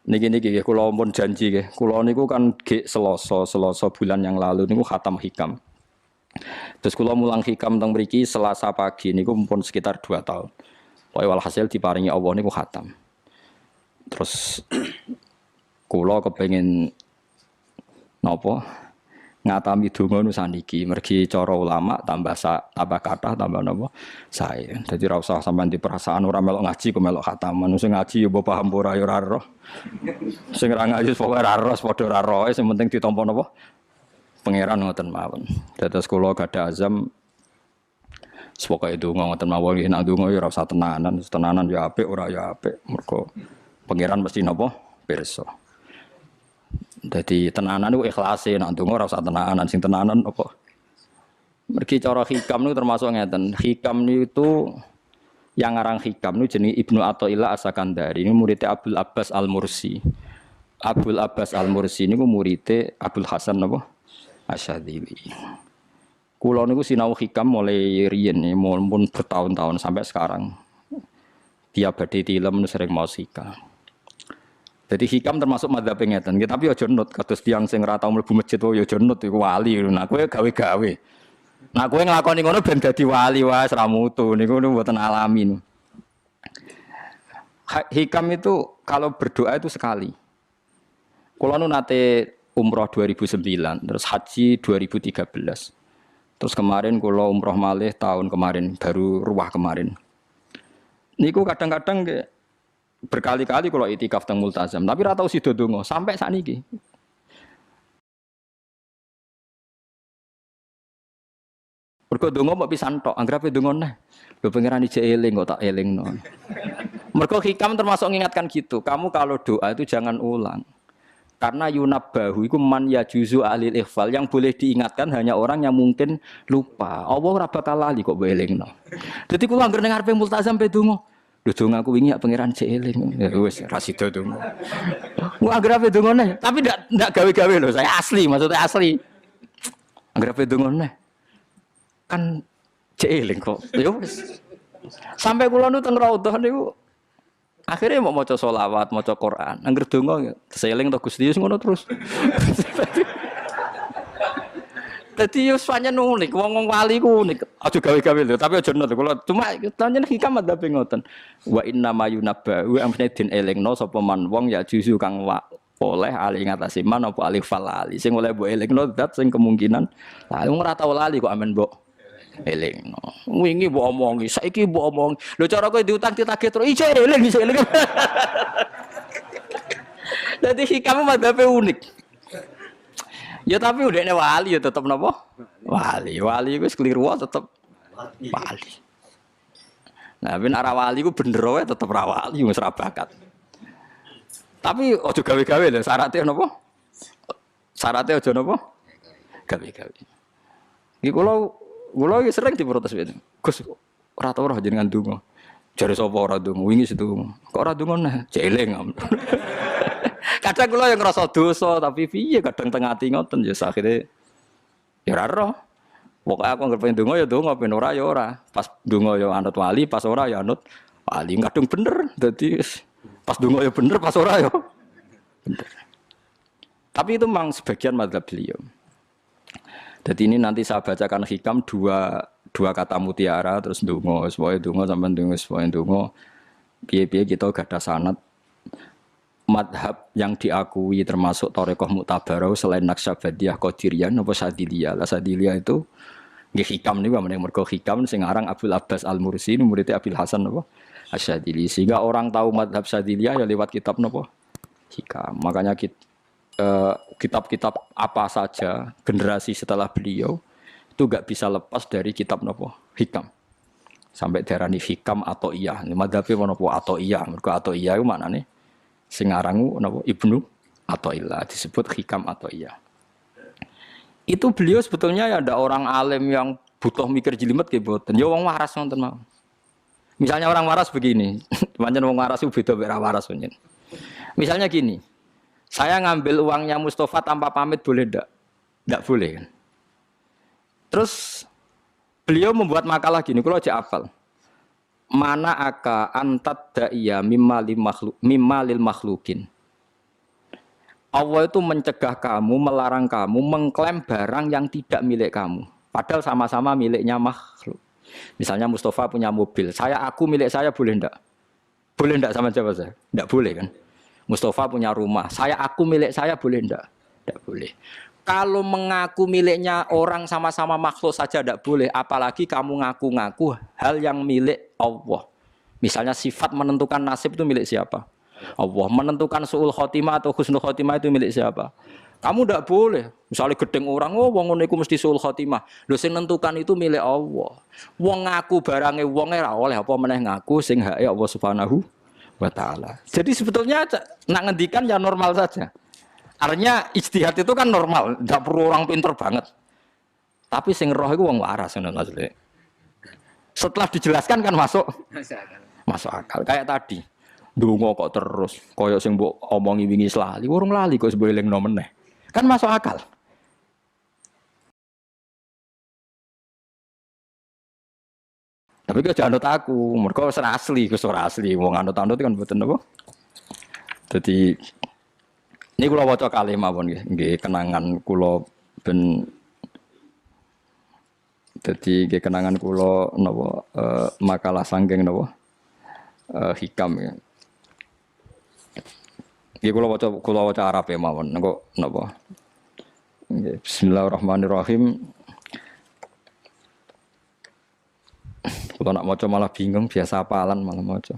Niki nggih kula pun janji nggih. Kula niku kan ge Selasa bulan yang lalu niku khatam hikam. Terus kula mulang hikam teng mriki Selasa pagi niku pun sekitar 2 tahun. Pokoke walhasil diparingi Allah niku khatam. Terus kula kepengin napa? Ngatami donga nu saniki mergi cara ulama tambah kathah tambah napa sae. Dadi ra usah sampean di perasaan ora melok ngaji kok melok khataman. Sing ngaji ya mbok paham ora ya ora roh. Sing ra ngaji pokoke ora roh padha ora roh, sing penting ditampa napa pangeran ngoten mawon. Dados kula gadah azam pokoke donga ngoten mawon nggih nek donga ya ora usah tenanan ya apik ora ya apik. Mergo pangeran mesti napa pirsa. Jadi tenanan itu ikhlase, nak ndonga ora usah tenanan, sing tenanan apa? Mergi cara hikam niku termasuk ngeten. Hikam niku yang ngarang hikam niku jenenge Ibnu Athaillah As-Sakandari. Ini muridnya Abdul Abbas Al-Mursi. Abdul Abbas Al-Mursi niku muridnya Abdul Hasan apa? Asyadzili. Kula niku sinau hikam mulai riyen pun bertahun-tahun sampai sekarang. Tiap badhe tilem sering maos hikam. Jadi hikam termasuk madzhab ngeten. Tapi aja nut kados tiyang sing ora tau mlebu masjid wae aja nut iku wali. Nah kowe gawe-gawe. Nah kowe nglakoni ngono ben dadi wali wae ora mutu niku mboten alami. Hikam itu kalau berdoa itu sekali. Kula nu nate umroh 2009, terus haji 2013. Terus kemarin kula umroh malih tahun kemarin, baru ruwah kemarin. Niku kadang-kadang berkali-kali kalau itikaf teng multazam, tapi ora tau sida donga sampai sakniki. Mergo donga mbok pisan tok, anggrape donga neh. Lho pangeran ijek eling kok tak elingno. Mergo hikam termasuk mengingatkan gitu. Kamu kalau doa itu jangan ulang. Karena yunabbahu iku man yajuzu alil ikhfal, yang boleh diingatkan hanya orang yang mungkin lupa. Allah ora bakal lali kok mbok elingno. Dadi kula anggere ning ngarepe multazam pe donga. Lho dong aku wingi pangeran cek eling. Ya wis ra sida dong. Wah agrape dongone, tapi ndak gawe-gawe lho, saya asli, maksudnya asli. Agrape dongone. Kan cek eling kok. Ya wis. Sampai kula nu teng raudhah niku akhirnya mau maca selawat, maca Quran. Angger donga seeling to Gusti ngono terus. Dadi yo pancen unik, wong-wong wali ku unik. Aja gawe-gawe lho, tapi aja nut kula cuma pancen hikam adabe ngoten. Wa inna mayunabba wa amne den elingno sapa man wong ya juzu kang oleh ali ngatasi man apa alif falali. Sing oleh mbok elingno zat sing kemungkinan lah wong ora tau lali kok amen mbok elingno. Wingi mbok omongi, saiki mbok omongi. Lho cara kowe diutang ditagih terus iso eling. Dadi hikam adabe unik. Ya tapi udahnya wali ya tetap napa? Wali itu keliru tetap wali. Nah, ben arah wali ku bener wae tetep ra wali wis ra bakat. Tapi aja gawe-gawe lho, syaratnya napa? Syaratnya aja napa? Gawe-gawe. Iki kula iki sering diprotes wene. Gus ora tau ora jenengan donga. Jare sapa ora donga? Wingi setu. Kok ora donga nah? Jeleng. Kadang kula yang ngerasa dosa tapi piye kadang teng ati ngoten ya akhire ya ora roh. Pokoke aku anggere pengen donga ya donga, ben ora ya ora. Pas donga ya anut wali, pas ora ya anut wali. Kadung bener. Dadi pas donga ya bener, pas ora ya bener. Tapi itu memang sebagian madzhab beliau. Jadi ini nanti saya bacakan hikam dua kata mutiara terus donga, supaya donga sampean donga, supaya donga. Piye-piye kita gadah sanad madhab yang diakui termasuk Thariqah Mu'tabarah selain Naqsyabandiyah, Qadiriyah, napa Sadiliyah. Lah Sadiliyah itu nggih hikam niku meneh mergo hikam sing aran Abdul Abbas Al-Mursi muridé Abil Hasan napa Asyadzili. Sehingga orang tahu madhab Sadiliyah ya lewat kitab napa hikam. Makanya kitab-kitab apa saja generasi setelah beliau itu enggak bisa lepas dari kitab napa hikam. Sampai darani hikam atau iya. Madhabe napa atau iya. Mergo atau iya iku maknane sing arangu napa Ibnu Athaillah disebut hikam atau iya. Itu beliau sebetulnya ya ada orang alim yang butuh mikir jelimet nggih mboten. Ya wong waras wonten mawon. Misalnya orang waras begini, pancen wong waras itu beda mek waras pancen. Misalnya gini. Saya ngambil uangnya Mustafa tanpa pamit boleh ndak? Ndak boleh kan. Terus beliau membuat makalah gini, kula aja hafal. Mana aka antat da'iya mimma lil makhlukin Allah itu mencegah kamu, melarang kamu mengklaim barang yang tidak milik kamu. Padahal sama-sama miliknya makhluk. Misalnya Mustafa punya mobil, aku milik saya boleh enggak? Boleh enggak sama siapa saya? Enggak boleh kan? Mustafa punya rumah, aku milik saya boleh enggak? Enggak boleh. Kalau mengaku miliknya orang sama-sama makhluk saja enggak boleh, apalagi kamu ngaku-ngaku hal yang milik Allah. Misalnya sifat menentukan nasib itu milik siapa? Allah. Menentukan su'ul khotimah atau husnul khotimah itu milik siapa? Kamu tidak boleh. Misalnya gedeng orang, wong ngono iku mesti su'ul khotimah. Lho sing nentukan itu milik Allah. Wong ngaku barange wong ora oleh apa meneh ngaku sing hake Allah Subhanahu wa taala. Jadi sebetulnya nak ngendikan ya normal saja. Artinya ijtihad itu kan normal, tidak perlu orang pinter banget. Tapi sing roh iku wong waras ngono maksudnya. Setelah dijelaskan kan masuk akal. Kayak tadi. Ndonga kok terus kaya sing mbok omongi wingi lali, urung lali kok sebab elingno meneh. Kan masuk akal. Tapi kok jangan anut aku, mergo wis asli, ora asli. Wong anut-anut kan mboten apa. Dadi ini kula waca kalih mawon nggih, kenangan kula ben dadi nggih kenangan kula napa makalah sanggeng napa hikam ya. Nggih kula waca Arab ya mawon. Engko napa? Nggih, bismillahirrahmanirrahim. Kula nak maca malah bingung, biasa apalan malah maca.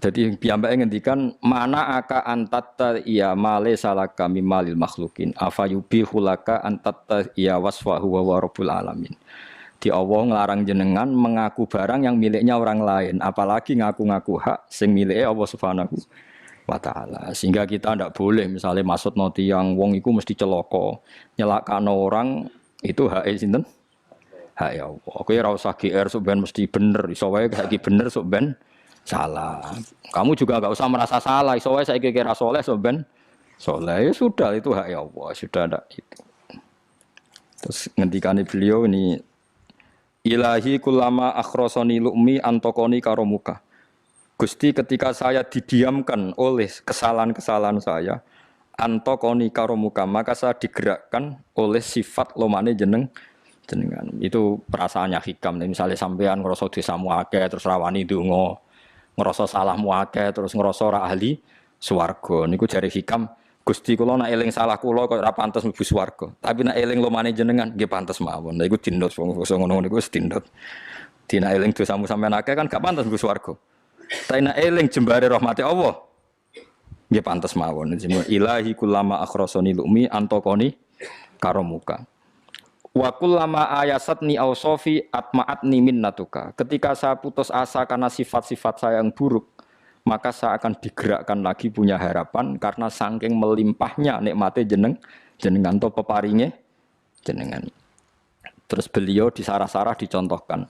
Jadi piyambake ngendikan mana aka antatta iya male salaka mimalil makhlukin afayubihu laka antatta iya wasfahu wa rabbul alamin. Di Allah ngelarang jenengan mengaku barang yang miliknya orang lain, apalagi ngaku-ngaku hak sing miliknya Allah Subhanahu wa taala. Sehingga kita ndak boleh misalnya maksudno tiyang wong iku mesti celaka, nyelakano orang itu hak sinten? Hak ya Allah. Kowe ora usah GR sok ben mesti bener, iso wae saiki bener sok ben salah. Kamu juga enggak usah merasa salah, iso wae saiki kira saleh sok ben saleh. Ya sudah itu hak ya Allah, sudah ndak itu. Terus ngendikane beliau ini Ilahi kullama akhrosoni lu'mi antokoni karomuka. Gusti ketika saya didiamkan oleh kesalahan-kesalahan saya, antokoni karomuka, maka saya digerakkan oleh sifat lomane jenengan. Itu perasaannya hikam. Misalnya sampean ngerasa dosamu akeh terus rawani donga, ngerasa salahmu akeh terus ngerasa ora ahli swarga. Niku jare hikam, Gusti kula nak eling salah kula kok ora pantes mlebu swarga. Tapi nak eling lomane jenengan nggih pantes mawon. Lha iku dindut wong ngono niku wis dindut. Dina eling dosamu sampean akeh kan gak pantes mlebu swarga. Tapi nak eling jembare rahmati Allah nggih pantes mawon. Ilahi kullama akhrasani lumi antokoni karomuka. Wa kullama ayasatni ausofi atma'atni minnatuka. Ketika saya putus asa karena sifat-sifat saya yang buruk, maka saya akan digerakkan lagi punya harapan karena saking melimpahnya nikmate jenengan to peparinge jenengan. Terus beliau di sarah-sarah dicontohkan.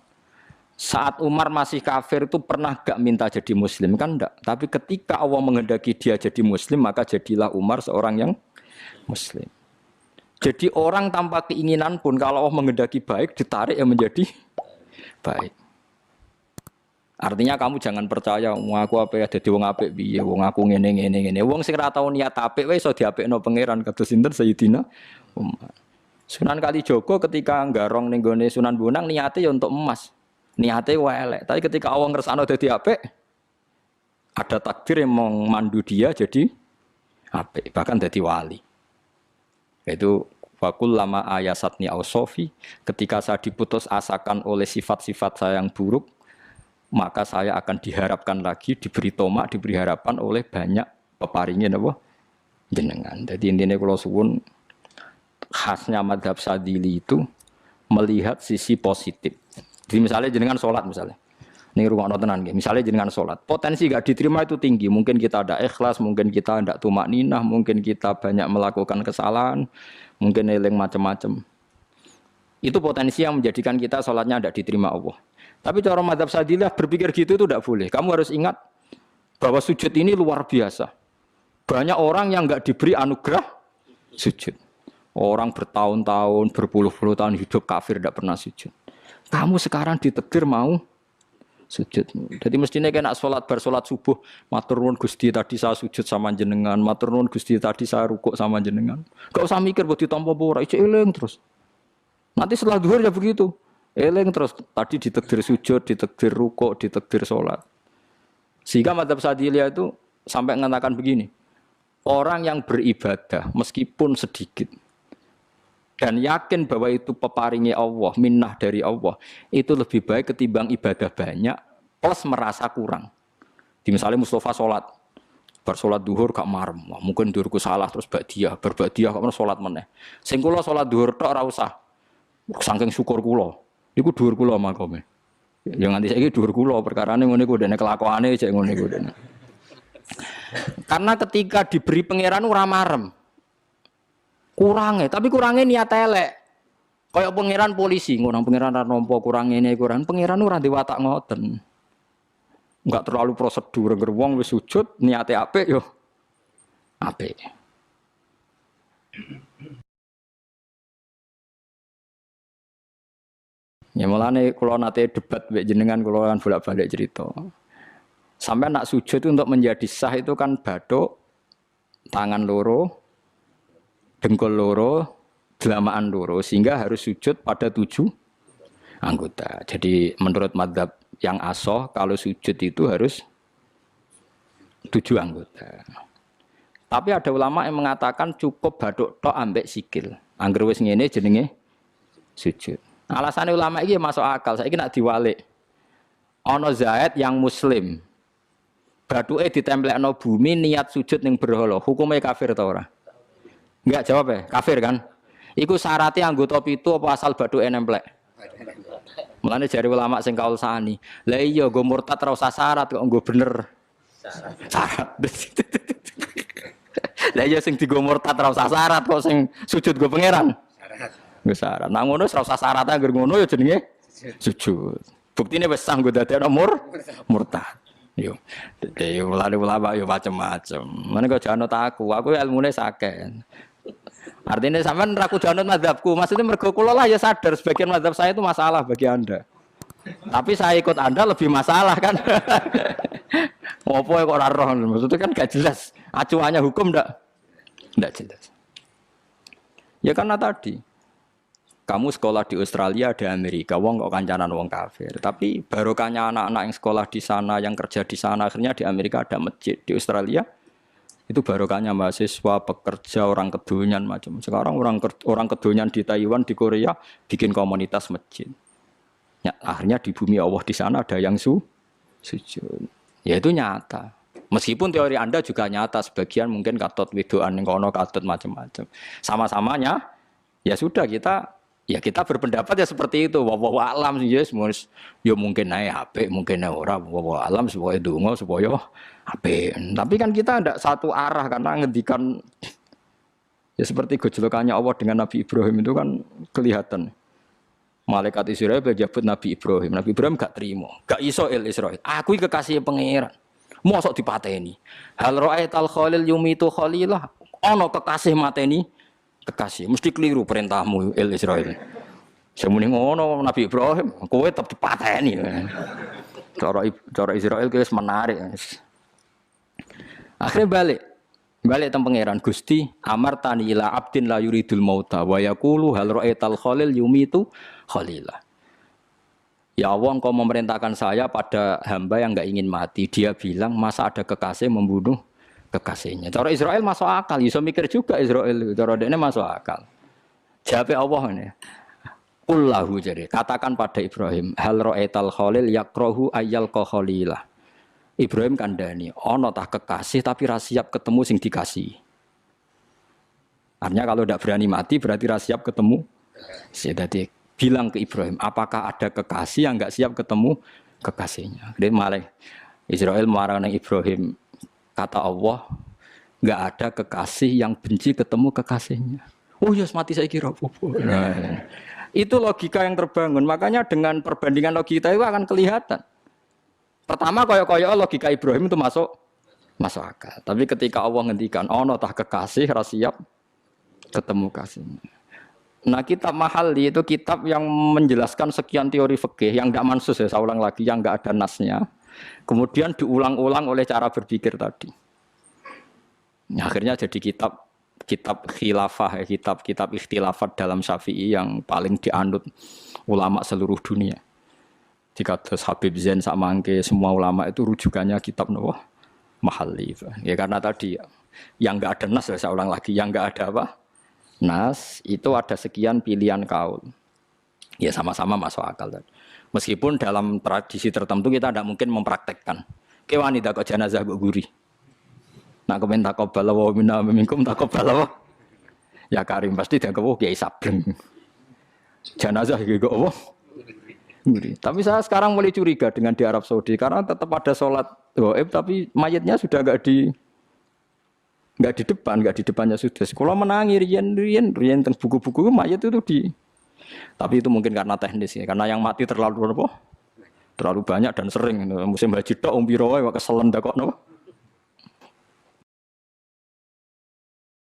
Saat Umar masih kafir itu pernah gak minta jadi muslim kan enggak, tapi ketika Allah menghendaki dia jadi muslim maka jadilah Umar seorang yang muslim. Jadi orang tanpa keinginan pun kalau Allah menghendaki baik ditarik yang menjadi baik. Artinya kamu jangan percaya wong aku apik dadi wong apik piye, wong aku ngene. Wong sing ora tau niat apik wae iso diapikno pangeran kados sinten Sayyidina Umar. Sunan Kalijaga ketika nggarong ning gone Sunan Bonang niate ya untuk emas. Niate wae elek, tapi ketika Allah ngersakno dadi apik ada takdir yang memandu dia jadi apik, bahkan dadi wali. Itu fakul lama ayasatni ausofi, ketika saya diputus asakan oleh sifat-sifat saya yang buruk, maka saya akan diharapkan lagi, diberi tomak, diberi harapan oleh banyak peparingin apa jenengan. Jadi intinya kalau suwun khasnya madhab Sadili itu melihat sisi positif. Jadi misalnya jenengan sholat misalnya, ini rumah tenan, misalnya jenengan sholat, potensi gak diterima itu tinggi. Mungkin kita ada ikhlas, mungkin kita tidak tumak ninah, mungkin kita banyak melakukan kesalahan, mungkin eling macam-macam. Itu potensi yang menjadikan kita sholatnya tidak diterima Allah. Tapi cara madhab Sadilah berpikir gitu itu tidak boleh. Kamu harus ingat bahwa sujud ini luar biasa. Banyak orang yang nggak diberi anugerah sujud. Orang bertahun-tahun, berpuluh-puluh tahun hidup kafir tidak pernah sujud. Kamu sekarang ditakdir mau sujud. Jadi mestinya kena bar salat subuh, matur nuwun Gusti tadi saya sujud sama jenengan, matur nuwun Gusti tadi saya rukuk sama jenengan. Gak usah mikir buat ditampa apa ora, ijo eling terus. Nanti setelah zuhur ya begitu. Eling terus tadi ditakdir sujud, ditakdir rukuk, ditakdir salat. Sehingga mazhab Sadziliyah itu sampai mengatakan begini. Orang yang beribadah meskipun sedikit dan yakin bahwa itu peparingi Allah, minnah dari Allah, itu lebih baik ketimbang ibadah banyak plus merasa kurang. Di misalnya Mustafa sholat, bersolat duhur gak marem, mungkin duhurku salah terus berbadiah kok sholat meneh. Sing kula sholat duhur tok ora usah, saking syukur kula, iku duhur kula makome. Yang nanti saiki duhur kula perkarane ngene iku dene kelakuane cek ngene iku dene. Karena ketika diberi pangeran ora marem. Kurangnya, tapi kurangnya niat elek. Kayak pangeran polisi, ngurang pangeran ra nampa kurang ini, kurang pangeran ora di watak ngoten. Enggak terlalu prosedur, wong wis sujud niate apik yo apik. Ya mulane kula nate debat mbek jenengan kula kan bolak-balik cerita. Sampai nak sujud itu untuk menjadi sah itu kan bathuk, tangan loro, dengkul loro, delamaan loro, sehingga harus sujud pada 7 anggota. Jadi menurut madzhab yang asoh, kalau sujud itu harus 7 anggota. Tapi ada ulama yang mengatakan cukup bathuk tok ambek sikil. Angger wis ngene jenenge sujud. Alasannya ulama iki masuk akal. Saiki nek diwalik. Ana Zaid yang muslim. Bathuke ditemplekno bumi niat sujud ning berhala. Hukumnya kafir ta ora? Enggak jawab ya, kafir kan? Iku syaratnya anggota pitu apa asal bathuke nemplek? Mulane jari ulama sing kaul sani. Lah iya nggo murtad ora usah syarat kok nggo bener. Syarat. Lah iya sing digo murtad ora usah syarat kok sing sujud nggo pangeran. Syarat. Nggo syarat. Nah ngono ora usah syarat anggere ngono ya jenenge sujud. Buktine wis sah nggo dadekno murtad. Yo. Dadi ulama yo macam-macam. Mene kok janut aku ilmune sakeh. Artinya sampean ra kudu anut mazhabku. Maksudnya mergo kula lah ya sadar sebagian mazhab saya itu masalah bagi Anda. Tapi saya ikut Anda lebih masalah kan. Ngopo kok ora roh? Maksudnya kan gak jelas. Acuannya hukum ndak jelas. Ya karena tadi kamu sekolah di Australia, di Amerika, wong kok kancanan wong kafir. Tapi barokahnya anak-anak yang sekolah di sana, yang kerja di sana, akhirnya di Amerika ada masjid. Di Australia itu barokahnya mahasiswa, pekerja, orang kedonyan macam. Sekarang orang kedonyan di Taiwan, di Korea bikin komunitas masjid. Ya, akhirnya di bumi Allah di sana ada yang sujud. Ya itu nyata. Meskipun teori Anda juga nyata, sebagian mungkin katut wedoan ning kono katut macam-macam. Sama-samanya ya sudah kita berpendapat ya seperti itu. Wallahu a'lam sih ya mungkin naik HP, mungkin naik ora. Wallahu a'lam supaya donga supaya HP. Tapi kan kita tidak satu arah karena ngendikan ya seperti gejolokannya Allah dengan Nabi Ibrahim itu kan kelihatan. Malaikat Israel berjabut Nabi Ibrahim. Nabi Ibrahim gak terima, gak iso Israel. Aku kekasih pangeran. Mosok dipateni. Hal ra'aital khalil yumitu khalilah. Ono kekasih mateni kekasih, mesti keliru perintahmu Israel. Semune ngono Nabi Ibrahim, kowe tetep dipateni. Cara Israel wis menarik. Akhirnya balik teng pangeran Gusti, amartani ila abdin la yuridul mauta wa yaqulu hal ra'aital khalil yumitu khalilah. Ya Allah, Engkau memerintahkan saya pada hamba yang enggak ingin mati. Dia bilang, masa ada kekasih membunuh kekasihnya. Cara Israel masuk akal, iso mikir juga Israel. Cara dekne masuk akal. Jawab Allah ini. Qullahu jadi, katakan pada Ibrahim, hal ra'aital khalil yakrahu ayyal khalilah. Ibrahim kandhani, ana tah kekasih tapi ra siap ketemu sing dikasih. Artinya kalau tidak berani mati berarti ra siap ketemu. Jadi bilang ke Ibrahim, apakah ada kekasih yang enggak siap ketemu kekasihnya? Dia malah Israel marah nang Ibrahim. Kata Allah, enggak ada kekasih yang benci ketemu kekasihnya. Oh ya, mati saya kira apa-apa. Nah, itu logika yang terbangun. Makanya dengan perbandingan logika itu akan kelihatan. Pertama koyo-koyo logika Ibrahim itu masuk akal. Tapi ketika Allah ngendikan, ono tah kekasih ra siap ketemu kasihnya. Nah, kitab Mahalli itu kitab yang menjelaskan sekian teori fikih yang tidak mansus ya, saya ulang lagi, yang nggak ada nasnya. Kemudian diulang-ulang oleh cara berpikir tadi. Nah, akhirnya jadi kitab khilafah, ya, kitab ikhtilafat dalam Syafi'i yang paling dianut ulama seluruh dunia. Jika terus Habib Zain Samangke semua ulama itu rujukannya kitab Nawawi Mahalli. Ya karena tadi yang nggak ada nas, ya, saya ulang lagi, yang nggak ada apa? Nas itu ada sekian pilihan kaul. Ya sama-sama masuk akal tadi. Meskipun dalam tradisi tertentu kita tidak mungkin mempraktekkan. Ke wanita kok jenazah kok guri. Nak komen takobala wa minna minkum takobala wa. Ya Karim pasti dia kewo kiai sableng. Jenazah iki kok apa? Guri. Tapi saya sekarang mulai curiga dengan di Arab Saudi karena tetap ada sholat gaib tapi mayatnya sudah enggak di depan, enggak di depannya sudah. Kalau menangi rian tentang buku-buku mayat itu di. Tapi itu mungkin karena teknis ya, karena yang mati terlalu banyak dan sering. Musim haji tok umpiro wae keselen dak kok napa?